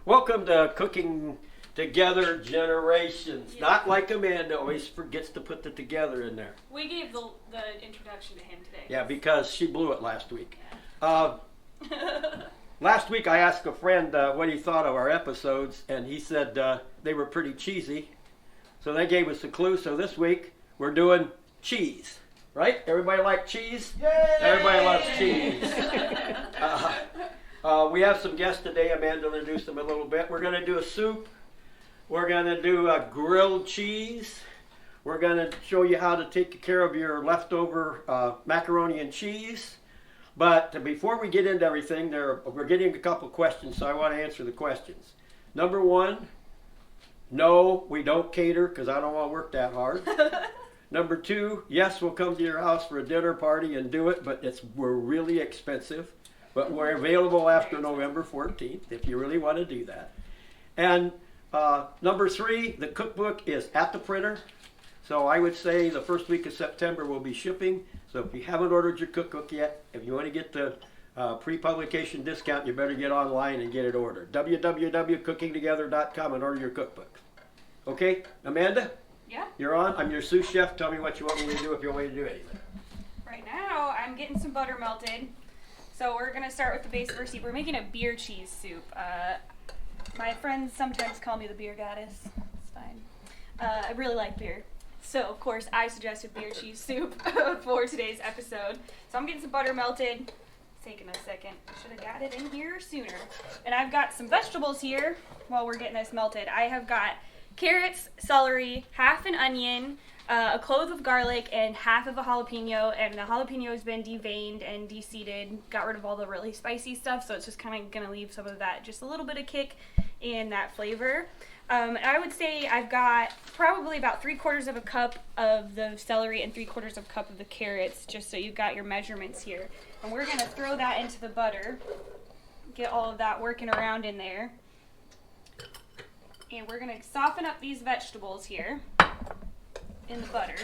Welcome to Cooking Together Generations. Yeah. Not like Amanda always forgets to put the together in there. We gave the introduction to him today. Yeah, because she blew it last week. Yeah. Last week I asked a friend what he thought of our episodes, and he said they were pretty cheesy. So they gave us a clue. So this week we're doing cheese. Right? Everybody like cheese? Yay! Everybody loves cheese. We have some guests today. Amanda will introduce them a little bit. We're going to do a soup. We're going to do a grilled cheese. We're going to show you how to take care of your leftover macaroni and cheese. But before we get into everything, we're getting a couple questions, so I want to answer the questions. Number one, no, we don't cater because I don't want to work that hard. Number two, yes, we'll come to your house for a dinner party and do it, but we're really expensive. But we're available after November 14th if you really want to do that. And number three, the cookbook is at the printer. So I would say the first week of September we'll be shipping. So if you haven't ordered your cookbook yet, if you want to get the pre-publication discount, you better get online and get it ordered. www.cookingtogether.com and order your cookbook. Okay, Amanda? Yeah? You're on. I'm your sous chef. Tell me what you want me to do if you want me to do anything. Right now, I'm getting some butter melted. So we're going to start with the base recipe. We're making a beer cheese soup. My friends sometimes call me the beer goddess. It's fine. I really like beer. So, of course, I suggested beer cheese soup for today's episode. So I'm getting some butter melted. It's taking a second. Should have got it in here sooner. And I've got some vegetables here while we're getting this melted. I have got carrots, celery, half an onion, a clove of garlic, and half of a jalapeno. And the jalapeno has been deveined and de-seeded, got rid of all the really spicy stuff, so it's just kind of going to leave some of that, just a little bit of kick and that flavor. I would say I've got probably about 3/4 of a cup of the celery and 3/4 of a cup of the carrots, just so you've got your measurements here. And we're going to throw that into the butter, get all of that working around in there. And we're going to soften up these vegetables here in the butter.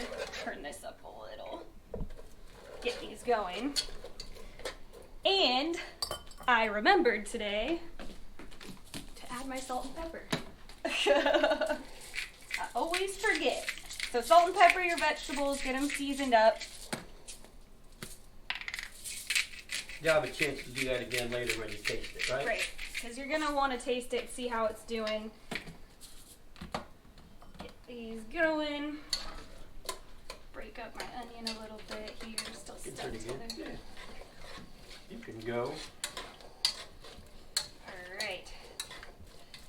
Turn this up a little. Get these going. And I remembered today to add my salt and pepper. I always forget. So salt and pepper your vegetables, get them seasoned up. You'll have a chance to do that again later when you taste it, right? Right, because you're going to want to taste it, see how it's doing. Get these going. Break up my onion a little bit here, still stuck together. Yeah. You can go. Alright.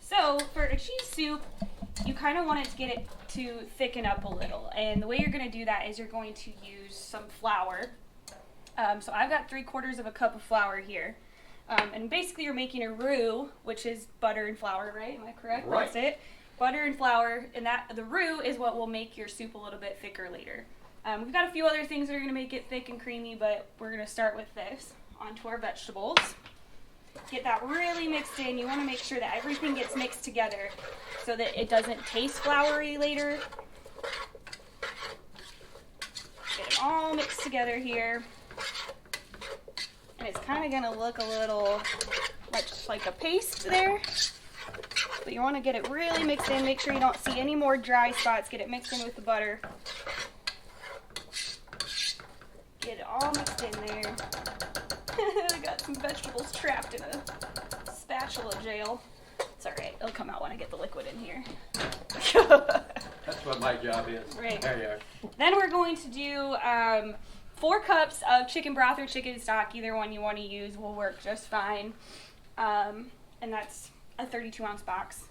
So, for a cheese soup, you kind of want it to get it to thicken up a little. And the way you're going to do that is you're going to use some flour. So I've got 3/4 of a cup of flour here. And basically you're making a roux, which is butter and flour, right? Am I correct? Right. That's it. Butter and flour, and the roux is what will make your soup a little bit thicker later. We've got a few other things that are going to make it thick and creamy, but we're going to start with this. Onto our vegetables. Get that really mixed in. You want to make sure that everything gets mixed together so that it doesn't taste floury later. Get it all mixed together here. And it's kind of going to look a little much like a paste there. But you want to get it really mixed in. Make sure you don't see any more dry spots. Get it mixed in with the butter. Get it all mixed in there. I got some vegetables trapped in a spatula jail. It's alright. It'll come out when I get the liquid in here. That's what my job is. Right. There you are. Then we're going to do 4 cups of chicken broth or chicken stock. Either one you want to use will work just fine. And that's a 32-ounce box.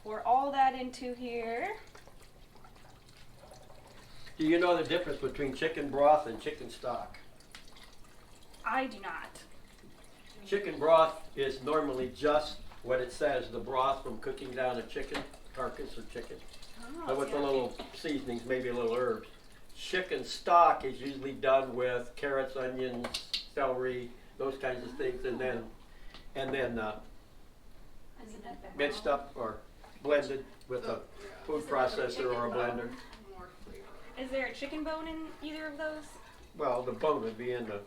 Pour all that into here. Do you know the difference between chicken broth and chicken stock? I do not. Chicken broth is normally just what it says, the broth from cooking down a chicken carcass or chicken. But with a little seasonings, maybe a little herbs. Chicken stock is usually done with carrots, onions, celery, those kinds of things, and then minced up or blended with a food processor or a blender. Is there a chicken bone in either of those? well, the bone would be in the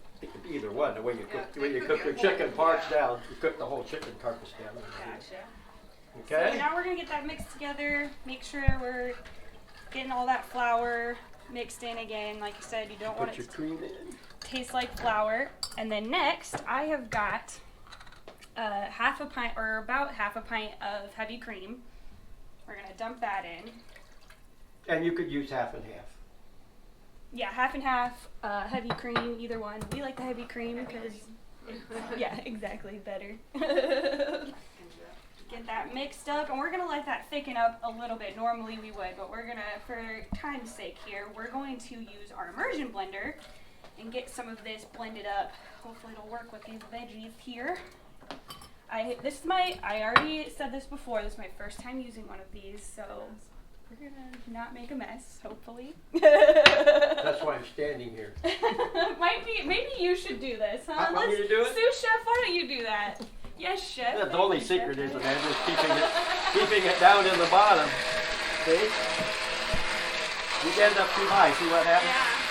either one. The way you cook, Yeah, the way you they cook cook your it whole, chicken parts down, you cook the whole chicken carcass down. Gotcha. Okay. So now we're gonna get that mixed together. Make sure we're getting all that flour mixed in again. Like I said, you don't want Put it your to cream in. taste like flour. And then next, I have got half a pint or about half a pint of heavy cream. We're gonna dump that in. And you could use half and half. Yeah, half and half, heavy cream, either one. We like the heavy cream because, yeah, exactly, better. Get that mixed up, and we're gonna let that thicken up a little bit. Normally we would, but we're gonna, for time's sake here, we're going to use our immersion blender and get some of this blended up. Hopefully it'll work with these veggies here. I already said this before, this is my first time using one of these, so we're gonna not make a mess, hopefully. That's why I'm standing here. Maybe you should do this, huh? Want me to do it? Sous Chef, why don't you do that? Yes, Chef. Yeah, the only secret is, Amanda, is keeping it down in the bottom. See? You end up too high. See what happens? Yeah.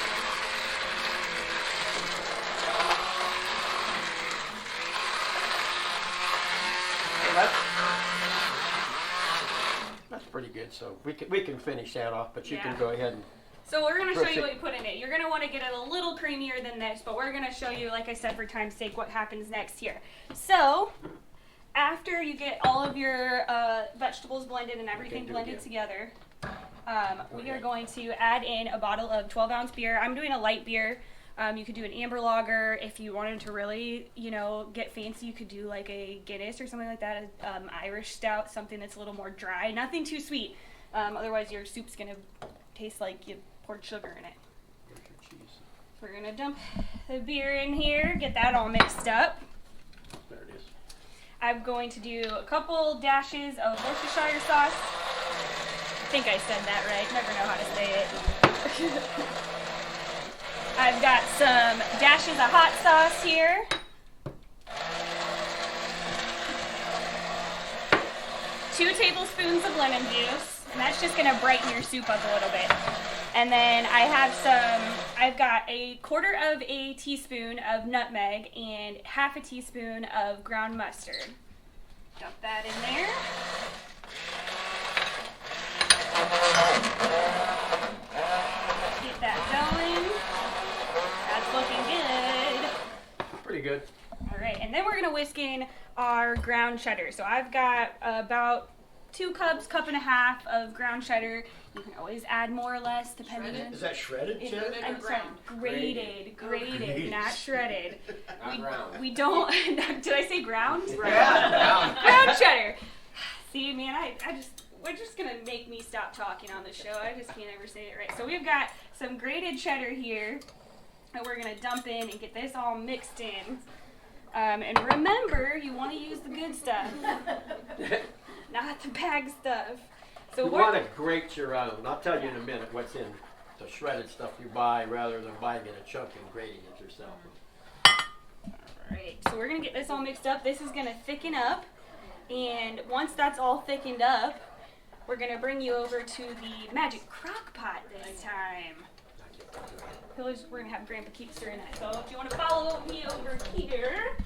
That's pretty good. So we can finish that off, but you can Yeah. go ahead and. So we're going to show you what you put in it. You're going to want to get it a little creamier than this, but we're going to show you, like I said, for time's sake, what happens next here. So after you get all of your vegetables blended and everything blended together, we are going to add in a bottle of 12-ounce beer. I'm doing a light beer. You could do an amber lager. If you wanted to really, get fancy, you could do like a Guinness or something like that, Irish stout, something that's a little more dry. Nothing too sweet. Otherwise, your soup's going to taste like you poured sugar in it. We're going to dump the beer in here, get that all mixed up. There it is. I'm going to do a couple dashes of Worcestershire sauce. I think I said that right. Never know how to say it. I've got some dashes of hot sauce here. 2 tablespoons of lemon juice, and that's just gonna brighten your soup up a little bit. And then I've got a 1/4 of a teaspoon of nutmeg and 1/2 teaspoon of ground mustard. Dump that in there. Keep that going. That's looking good. Pretty good. All right, and then we're gonna whisk in our ground cheddar. So I've got about 2 cups, 1.5 cups of ground cheddar. You can always add more or less depending on. Is that shredded cheddar? I'm sorry, grated, Grated. not shredded. Not round. We don't. Did I say ground? Yeah. Ground cheddar. See, man, we're just gonna make me stop talking on the show. I just can't ever say it right. So we've got some grated cheddar here that we're gonna dump in and get this all mixed in. And remember, you want to use the good stuff, not the bag stuff. So You want to grate your own. I'll tell you in a minute what's in the shredded stuff you buy rather than buying it in a chunk and grating it yourself. Alright, so we're going to get this all mixed up. This is going to thicken up. And once that's all thickened up, we're going to bring you over to the magic crock pot this time. Pillars, we're going to have Grandpa keep stirring that. So if you want to follow me over here,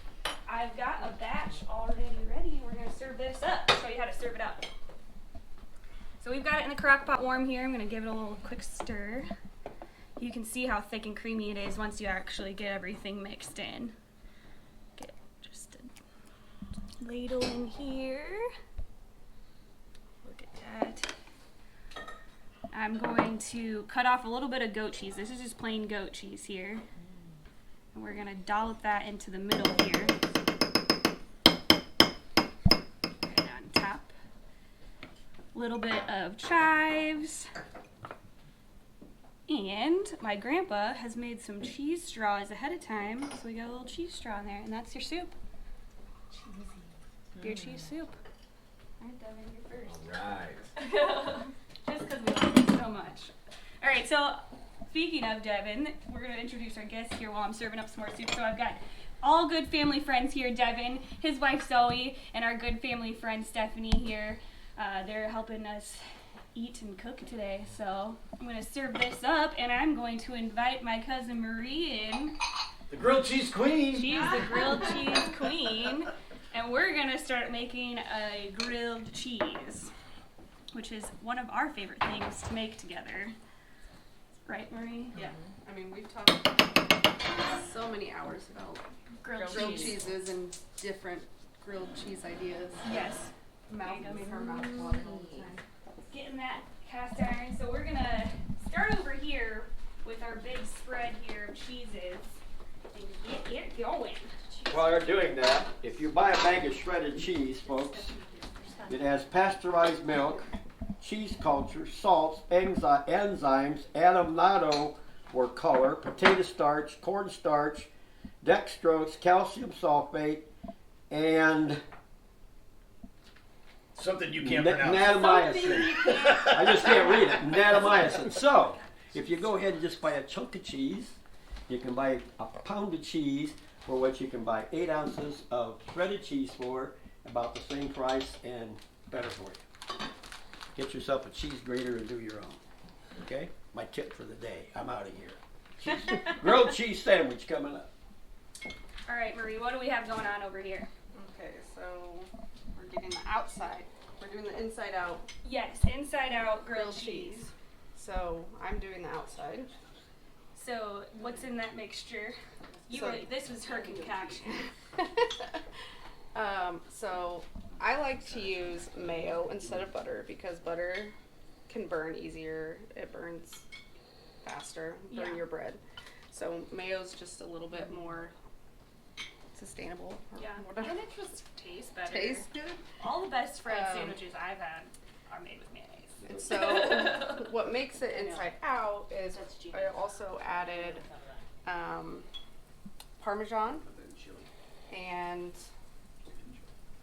I've got a batch already ready. We're going to serve this up. Show you how to serve it up. So we've got it in the crock pot warm here. I'm going to give it a little quick stir. You can see how thick and creamy it is once you actually get everything mixed in. Get just a ladle in here. Look at that. I'm going to cut off a little bit of goat cheese. This is just plain goat cheese here. And we're going to dollop that into the middle here. Right on top. Little bit of chives, and my grandpa has made some cheese straws ahead of time, so we got a little cheese straw in there, and that's your soup. Cheesy. Beer cheese soup. All right, Devin, you're first. Right. Just because we love it so much. All right, so speaking of Devin, we're going to introduce our guest here while I'm serving up some more soup. So I've got all good family friends here, Devin, his wife Zoe, and our good family friend Stephanie here. They're helping us eat and cook today, so I'm gonna serve this up, and I'm going to invite my cousin Marie in. The grilled cheese queen. She's the grilled cheese queen, and we're gonna start making a grilled cheese, which is one of our favorite things to make together. Right, Marie? Yeah. I mean, we've talked so many hours about grilled cheeses and different grilled cheese ideas. Yes. Made her mouth water all the time. Getting that cast iron. So we're gonna start over here with our big spread here of cheeses and get it going. While you're doing that, if you buy a bag of shredded cheese, folks, it has pasteurized milk, cheese culture, salts, enzymes, annatto or color, potato starch, cornstarch, dextrose, calcium sulfate, and Something you can't pronounce. natamycin. I just can't read it. Natamycin. So, if you go ahead and just buy a chunk of cheese, you can buy a pound of cheese for what you can buy 8 ounces of shredded cheese for, about the same price and better for you. Get yourself a cheese grater and do your own. Okay? My tip for the day. I'm out of here. Grilled cheese sandwich coming up. All right, Marie, what do we have going on over here? Okay, so we're getting the outside. We're doing the inside out Yes, inside out grilled cheese. So I'm doing the outside. So what's in that mixture? This was her concoction. So I like to use mayo instead of butter because butter can burn easier. It burns faster, burn your bread. So mayo's just a little bit more sustainable. Or Yeah, whatever. and it just tastes better. Tastes good. All the best fried sandwiches I've had are made with mayonnaise. And so what makes it inside out is I also added Parmesan and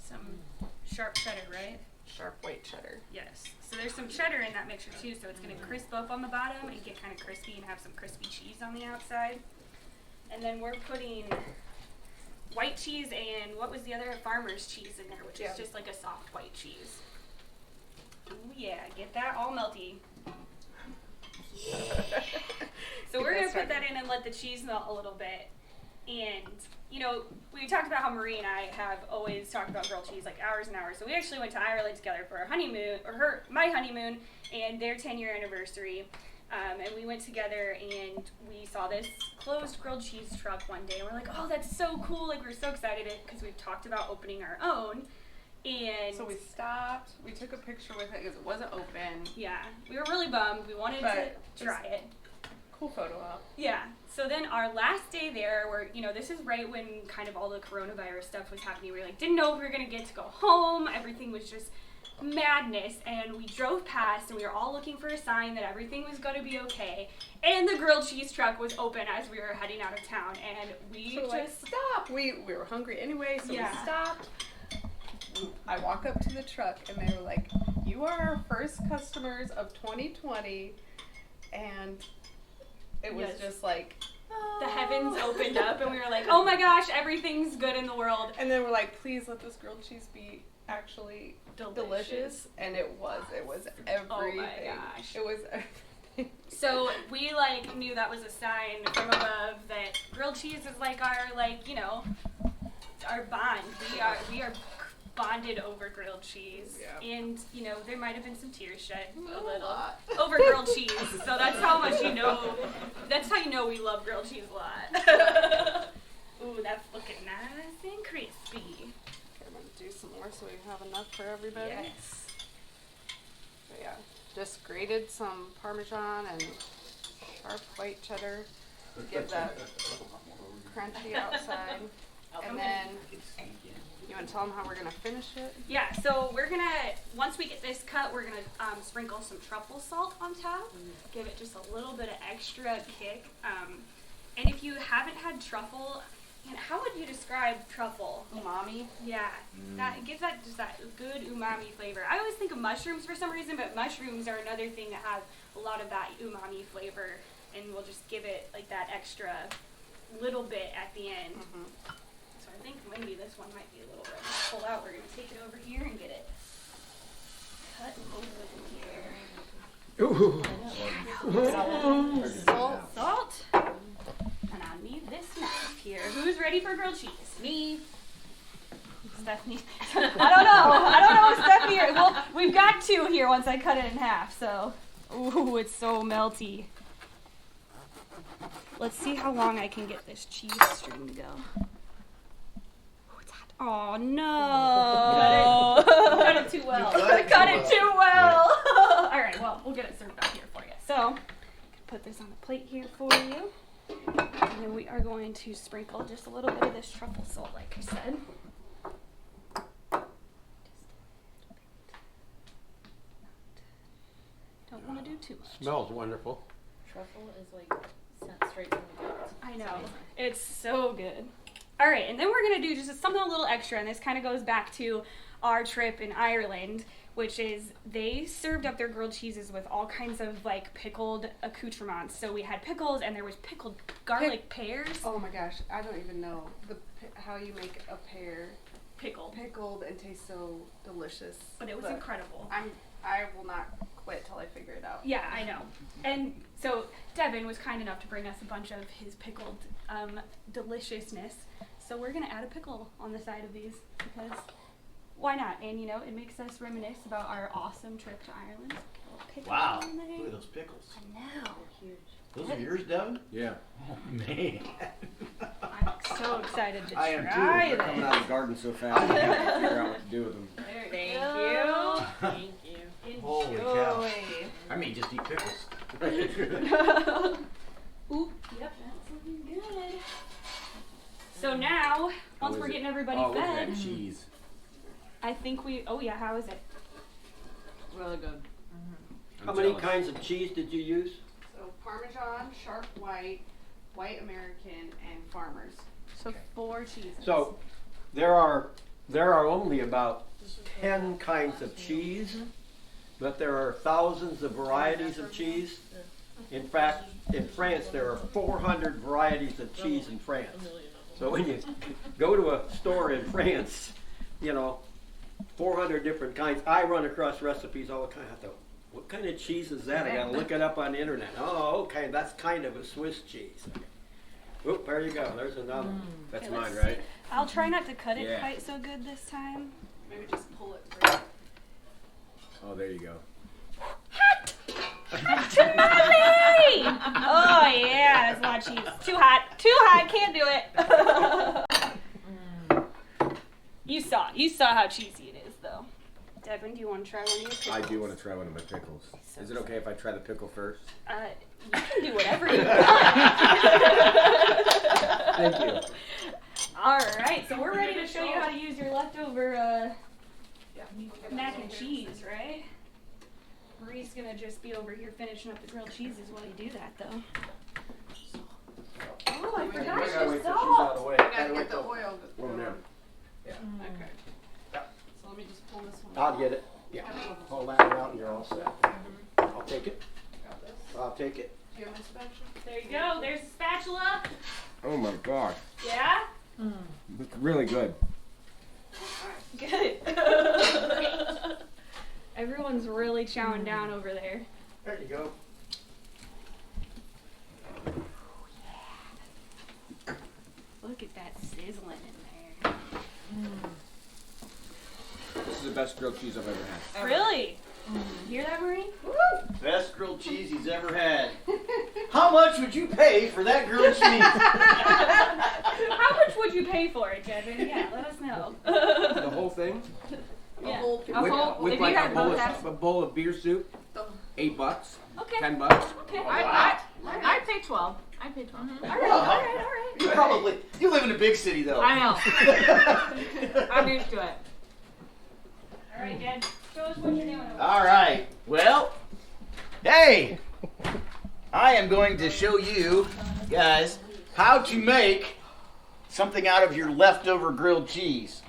Some sharp cheddar, right? sharp white cheddar. Yes. So there's some cheddar in that mixture too, so it's going to crisp up on the bottom and get kind of crispy and have some crispy cheese on the outside. And then we're putting white cheese and what was the other? Farmer's cheese in there, which is just like a soft white cheese. Ooh yeah, get that all melty. So we're going to put that in and let the cheese melt a little bit. And, you know, we talked about how Marie and I have always talked about grilled cheese like hours and hours. So we actually went to Ireland together for our honeymoon, or my honeymoon, and their 10-year anniversary. And we went together and we saw this closed grilled cheese truck one day. And we're like, oh, that's so cool. Like, we're so excited because we've talked about opening our own. And So we stopped. We took a picture with it because it wasn't open. yeah, we were really bummed. We wanted to try it. Cool photo op. Yeah. So then our last day there, where, you know, this is right when kind of all the coronavirus stuff was happening. We like didn't know if we were going to get to go home. Everything was just madness. And we drove past and we were all looking for a sign that everything was going to be okay. And the grilled cheese truck was open as we were heading out of town. And we just stopped. We were hungry anyway, so we stopped. I walk up to the truck and they were like, you are our first customers of 2020. And it was just like, the heavens opened up and we were like, oh my gosh, everything's good in the world. and then we're like, please let this grilled cheese be actually delicious. And it was everything. Oh my gosh. It was everything. So we like knew that was a sign from above that grilled cheese is like our, like, you know, our bond. We are bonded over grilled cheese. Yeah. And, you know, there might have been some tears shed a little over grilled cheese. So that's how much you know, that's how you know we love grilled cheese a lot. Ooh, that's looking nice and crispy. Okay, I'm going to do some more so we have enough for everybody. Yes. So yeah, just grated some Parmesan and sharp white cheddar to give that crunchy outside. And then, you want to tell them how we're going to finish it? Yeah, so we're going to, once we get this cut, we're going to sprinkle some truffle salt on top. Give it just a little bit of extra kick. And if you haven't had truffle, man, how would you describe truffle? Umami. Yeah, that gives that just that good umami flavor. I always think of mushrooms for some reason, but mushrooms are another thing that have a lot of that umami flavor, and we'll just give it like that extra little bit at the end. So I think maybe this one might be a little ready to pull out. We're going to take it over here and get it cut open here. Ooh. Salt. And I need this knife here. Who's ready for grilled cheese? Me. Stephanie. I don't know if Stephanie. Well, we've got two here once I cut it in half. So, ooh, it's so melty. Let's see how long I can get this cheese string to go. Oh, it's hot. Oh no! Cut it too well. Cut it too well. All right, well, we'll get it served up here for you. So, put this on the plate here for you, and then we are going to sprinkle just a little bit of this truffle salt, like I said. Don't want to do too much. Smells wonderful. Truffle is like sent straight from the gut. I know. It's so good. All right, and then we're going to do just something a little extra, and this kind of goes back to our trip in Ireland, which is they served up their grilled cheeses with all kinds of like pickled accoutrements. So we had pickles, and there was pickled garlic pears. Oh my gosh, I don't even know how you make a pear Pickled. and taste so delicious. But it was incredible. I will not quit till I figure it out. Yeah, I know. And so Devin was kind enough to bring us a bunch of his pickled deliciousness. So we're going to add a pickle on the side of these because why not? And you know, it makes us reminisce about our awesome trip to Ireland. Wow. On there. Look at those pickles. I know. Huge. Those are yours, Devin? Yeah. Oh, man. I'm so excited to I am too. try They're coming this. out of the garden so fast. I can't figure out what to do with them. Thank you. Thank you. Holy cow. Enjoy. I may just eat pickles. Oop, yep, that's looking good. So now, once is we're it? getting everybody Oh, look at fed, that cheese. I think oh yeah, how is it? Really good. How many kinds of cheese did you use? So Parmesan, sharp white, white American, and Farmers. So 4 cheeses. So there are only about 10 kinds of cheese, but there are thousands of varieties of cheese. In fact, in France, there are 400 varieties of cheese in France. So when you go to a store in France, you know, 400 different kinds. I run across recipes all the time. I thought, what kind of cheese is that? I gotta look it up on the internet. Oh, okay, that's kind of a Swiss cheese. Oop, there you go. There's another. That's Okay, mine, let's right? I'll try not to cut it Yeah. quite so good this time. Maybe just pull it through. Oh, there you go. Tamale! Oh yeah, that's a lot of cheese. Too hot, can't do it. You saw how cheesy it is though. Devin, do you want to try one of your pickles? I do want to try one of my pickles. Is it okay if I try the pickle first? You can do whatever you want. Thank you. Alright, so we're ready to show you how to use your leftover mac and cheese, right? Marie's gonna just be over here finishing up the grilled cheeses while you do that though. Oh, I forgot I gotta your wait till she's out salt! of the way. I gotta Gotta get wait the till- oil. One there. Okay. Yep. So let me just pull this one. I'll get it. Yeah. Hold that one out and you're all set. I'll take it. Got this. I'll take it. Do you have my spatula? There you go, there's the spatula. Oh my gosh. Yeah? It's really good. Good. Everyone's really chowing down over there. There you go. Look at that sizzling in there. This is the best grilled cheese I've ever had. Really? Hear that, Marie? Best grilled cheese he's ever had. How much would you pay for that grilled cheese? How much would you pay for it, Devin? Yeah, let us know. The whole thing? Yeah. With if like you had a both bowl of beer soup? $8. Okay. $10. Okay. I pay 12. I pay 12. All right. You live in a big city though. I know. I'm used to it. All right, Dad. Show us what you're doing. All right. Well, hey, I am going to show you guys how to make something out of your leftover grilled cheese.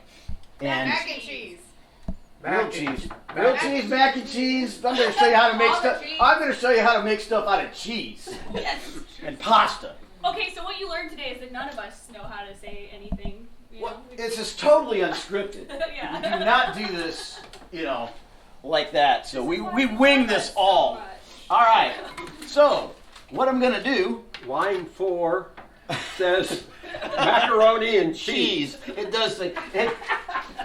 And Mac and cheese. grilled cheese. Grilled cheese, mac and cheese. I'm going to show you how to make All the stuff. cheese. I'm going to show you how to make stuff out of cheese and pasta. Okay, so what you learned today is that none of us know how to say anything. You Well, know? it's just totally unscripted. Yeah. We do not do this, like that. So This we is why we we wing love this us so all. much. All right. So, what I'm gonna do? Line 4 says macaroni and cheese. It does say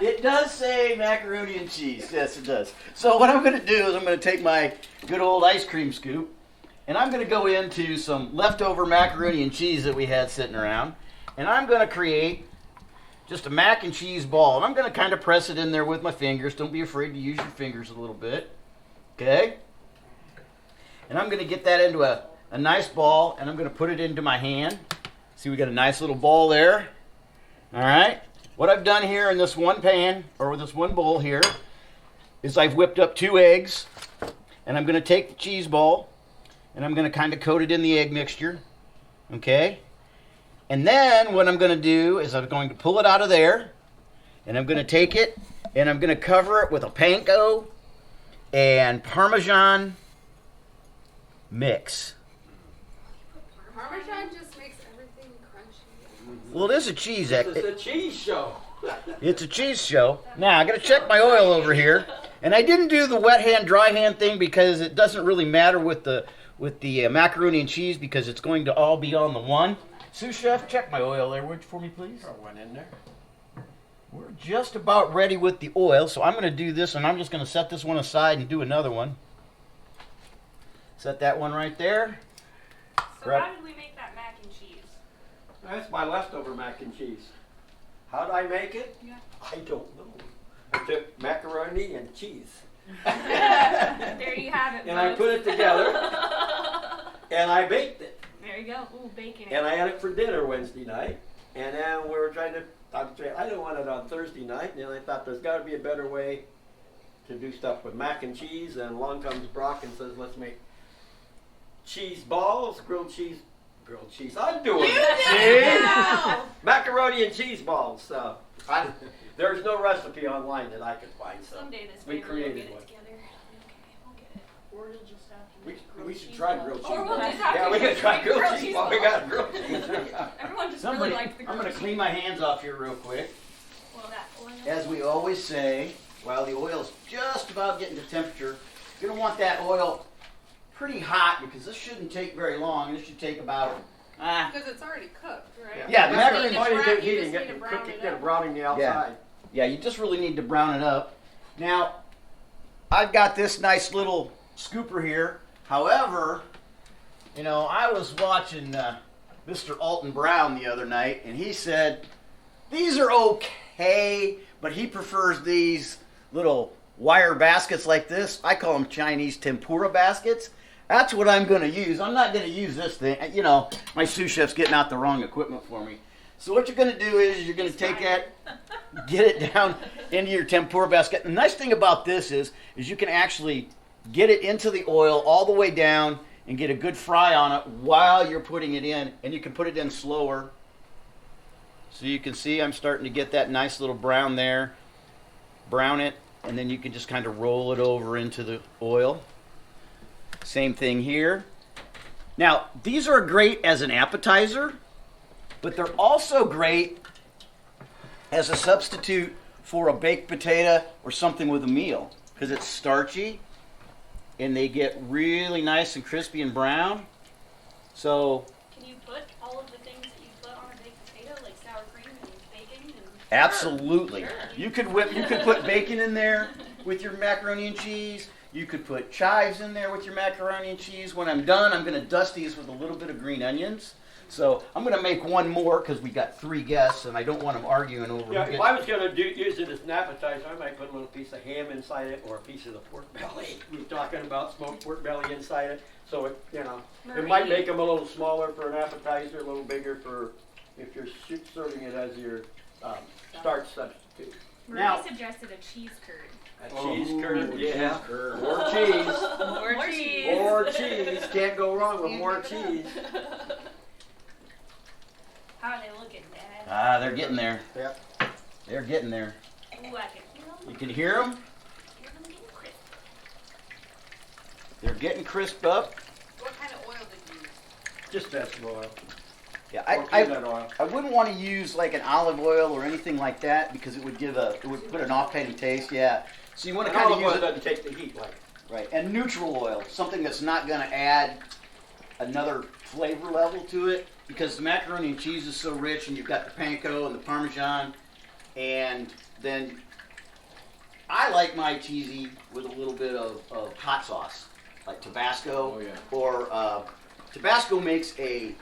it does say macaroni and cheese. Yes, it does. So what I'm gonna do is I'm gonna take my good old ice cream scoop, and I'm gonna go into some leftover macaroni and cheese that we had sitting around, and I'm gonna create just a mac and cheese ball. And I'm gonna kind of press it in there with my fingers. Don't be afraid to use your fingers a little bit. Okay? And I'm gonna get that into a nice ball, and I'm gonna put it into my hand. See, we got a nice little ball there. All right. What I've done here in this one pan, or this one bowl here, is I've whipped up 2 eggs, and I'm gonna take the cheese ball, and I'm gonna kind of coat it in the egg mixture. Okay? And then what I'm going to do is I'm going to pull it out of there, and I'm going to take it, and I'm going to cover it with a panko and Parmesan mix. Parmesan just makes everything crunchy. Well, it is a cheese. This is a cheese show. It's a cheese show. Now, I got to check my oil over here, and I didn't do the wet hand, dry hand thing because it doesn't really matter with the macaroni and cheese because it's going to all be on the one. Sous Chef, check my oil there, would you, for me, please? Throw one in there. We're just about ready with the oil, so I'm going to do this, and I'm just going to set this one aside and do another one. Set that one right there. So Right. how did we make that mac and cheese? That's my leftover mac and cheese. How did I make it? Yeah. I don't know. I took macaroni and cheese. There you have it, And I folks. put it together, and I baked it. There you go. Ooh, bacon. And I had it for dinner Wednesday night. And then we were trying to, I didn't want it on Thursday night. And I thought there's got to be a better way to do stuff with mac and cheese. And along comes Brock and says, let's make cheese balls, grilled cheese. I'm doing it. See? Macaroni and cheese balls. So there's no recipe online that I could find. So Someday this we family will created get it one. together. Okay, we'll get it. Or you'll just have to We, make grilled we should cheese try balls. grilled cheese Or we'll balls. just have Yeah, to we can make try grilled grilled cheese cheese balls. We balls. got grilled cheese. Everyone just Somebody, really likes the I'm grilled going to cheese. clean my hands off here real quick. Well, that oil. As we always say, while the oil's just about getting to temperature, you're going to want that oil pretty hot because this shouldn't take very long. This should take about, Because it's already cooked, right? Yeah, the You macaroni- just All you need do to is heat brown- and you get just need the to brown cooking, it get up. it browning the outside. yeah, you just really need to brown it up. Now, I've got this nice little scooper here. However, you know, I was watching Mr. Alton Brown the other night, and he said, these are okay, but he prefers these little wire baskets like this. I call them Chinese tempura baskets. That's what I'm going to use. I'm not going to use this thing. You know, my sous chef's getting out the wrong equipment for me. So what you're going to do is you're going to take that, get it down into your tempura basket. The nice thing about this is you can actually get it into the oil all the way down and get a good fry on it while you're putting it in. And you can put it in slower. So you can see I'm starting to get that nice little brown there. Brown it, and then you can just kind of roll it over into the oil. Same thing here. Now, these are great as an appetizer, but they're also great as a substitute for a baked potato or something with a meal because it's starchy and they get really nice and crispy and brown. So, Can you put all of the things that you put on a baked potato, like sour cream and bacon? And absolutely. Sure. You could put bacon in there with your macaroni and cheese. You could put chives in there with your macaroni and cheese. When I'm done, I'm going to dust these with a little bit of green onions. So I'm going to make one more because we got 3 guests and I don't want them arguing over Yeah, who if gets- I was going to use it as an appetizer, I might put a little piece of ham inside it or a piece of the pork belly. We're talking about smoked pork belly inside it. So, it, you know, it might make them a little smaller for an appetizer, a little bigger for if you're serving it as your starch substitute. Marie Now- suggested a cheese curd. A cheese curd, yeah. cheese curd. More cheese. More cheese. More cheese. Can't go wrong with more cheese. How are they looking, Dad? They're getting there. Yeah. They're getting there. Ooh, I can hear them. You can hear them. Hear them getting crisp. They're getting crisped up. What kind of oil did you use? Just vegetable oil. Yeah, Or peanut oil. I wouldn't want to use like an olive oil or anything like that because it would put an off-putting taste. Yeah. So you want to And kind of olive use oil it. doesn't take the heat Right, and neutral oil, something that's not going to add another flavor level to it, because the macaroni and cheese is so rich, and you've got the panko and the Parmesan, and then I like my cheesy with a little bit of hot sauce, like Tabasco, or Tabasco makes a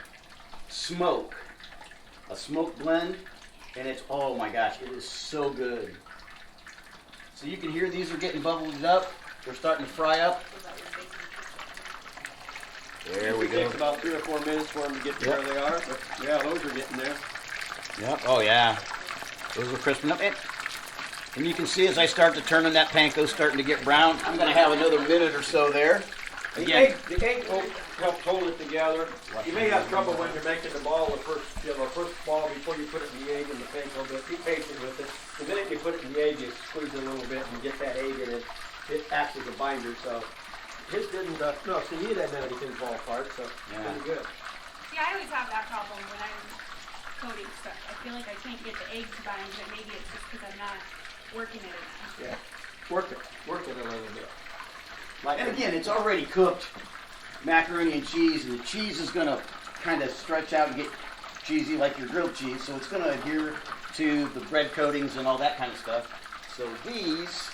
smoke blend, and it's, oh my gosh, it is so good. So you can hear these are getting bubbled up. They're starting to fry up. There we It go. takes about 3 or 4 minutes for them to get to where they are, but yeah, those are getting there. Yep. Oh yeah. Those are crisping up. And you can see as I start to turn in that panko starting to get brown, I'm going to have another minute or so there. Again. The egg helps hold it together. You may have trouble when you're making the ball, the first ball before you put it in the egg and the panko, but be patient with it. The minute you put it in the egg, you squeeze it a little bit and get that egg in it. It acts as a binder, so his didn't. No, so you didn't have anything fall apart, so pretty good. See, I always have that problem when I'm coating stuff. I feel like I can't get the egg to bind, but maybe it's just because I'm not working it enough. Yeah, work it a little bit. And again, it's already cooked macaroni and cheese, and the cheese is going to kind of stretch out and get cheesy like your grilled cheese, so it's going to adhere to the bread coatings and all that kind of stuff. So these,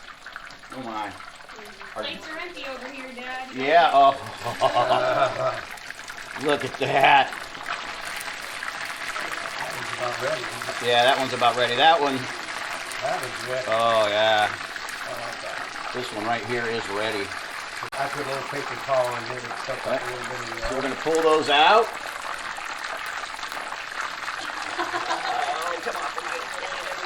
oh my. Plates are empty over here, Dad. Yeah, oh. Look at that. About ready. Yeah, that one's about ready. That one, That was wet. oh yeah. I like that. This one right here is ready. I put a little paper towel in it and stuff like a little bit of the So we're going to pull those out.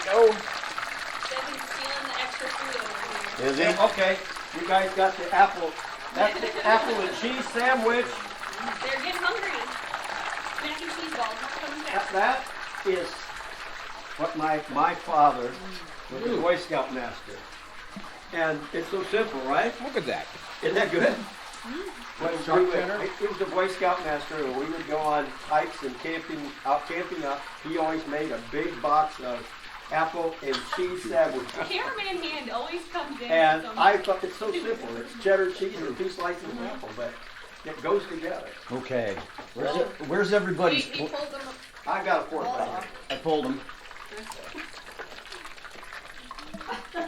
Go. Devin's stealing the extra food over here. Is he? Okay, you guys got the apple. That's the apple and cheese sandwich. They're getting hungry. Mac and cheese balls, not coming back. That is what my father was a Boy Scout master. And it's so simple, right? Look at that. Isn't that good? Sharp cheddar? He was a Boy Scout master, and we would go on hikes and camping up. He always made a big box of apple and cheese sandwiches. Cameraman hand always comes in. And with I thought it's so simple. It's cheddar cheese and 2 slices of apple, but it goes together. Okay. Where's everybody's? He pulled them up. I got a fork right here. I pulled them.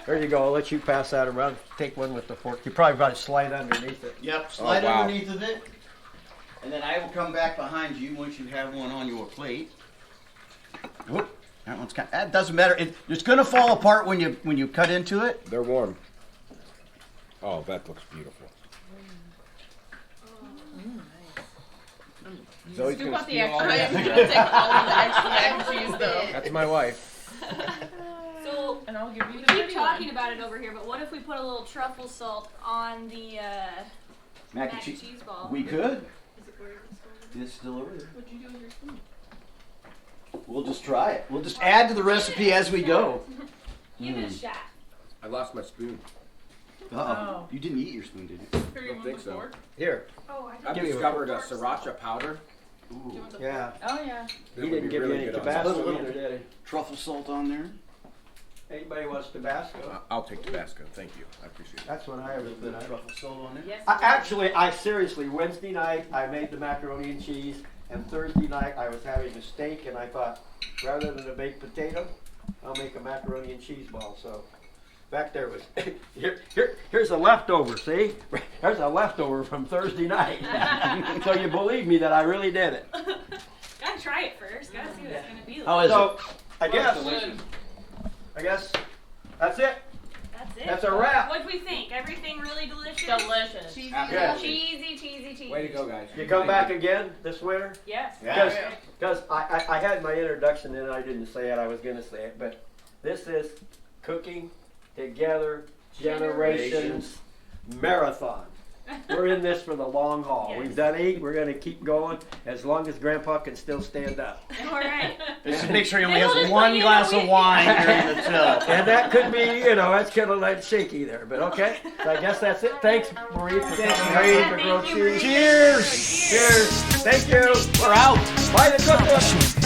There you go. I'll let you pass that around. Take one with the fork. You probably got to slide underneath it. Yep, slide wow. underneath of it. And then I will come back behind you once you have one on your plate. Whoop. That one's that doesn't matter. It's going to fall apart when you cut into it. They're warm. Oh, that looks beautiful. Zoe's Scoop gonna out the steal all extra. that. I'm gonna take all of the extra mac and cheese though. That's my wife. So And I'll give you we the keep pretty talking one. about it over here, but what if we put a little truffle salt on the Mac mac and cheese ball? We could. It's still over there. What'd you do with your spoon? We'll just try it. We'll just add to the recipe as we go. Give it a shot. I lost my spoon. Uh-oh. You didn't eat your spoon, did you? Here, you want think the so. fork? Here. Oh, I I've Give me a discovered a sriracha powder. Do you want the Yeah. fork? Oh yeah. He didn't give you any Tabasco either, did he? Truffle salt on there. Anybody wants Tabasco? I'll take Tabasco. Thank you. I appreciate it. That's what I A ever little bit did. of truffle salt on there. Yes. I seriously, Wednesday night I made the macaroni and cheese, and Thursday night I was having a steak, and I thought, rather than a baked potato, I'll make a macaroni and cheese ball. So back there was, here's a leftover, see? There's a leftover from Thursday night. So you believe me that I really did it. Gotta try it first. Gotta see what it's gonna be like. How is So it? I guess that's it. That's it. That's a wrap. What'd we think? Everything really delicious? Delicious. Cheesy, Yeah. cheesy. Way to go, guys. You come back again this winter? Yes. Yeah. Because I had my introduction and I didn't say it, I was going to say it, but this is Cooking Together Generations Marathon. We're in this for the long haul. Yes. We've done 8, we're going to keep going as long as Grandpa can still stand up. All right. Just make sure he only Then we'll has just one put you glass in a of week. wine during the tilt. And that could be, that's kind of like shaky there, but okay. So I guess that's it. Thanks, Marie, for coming. Marie. Thanks for grilled Thank you, Marie. cheese. Cheers! Cheers. Thank you. We're out. Bye the cookbook.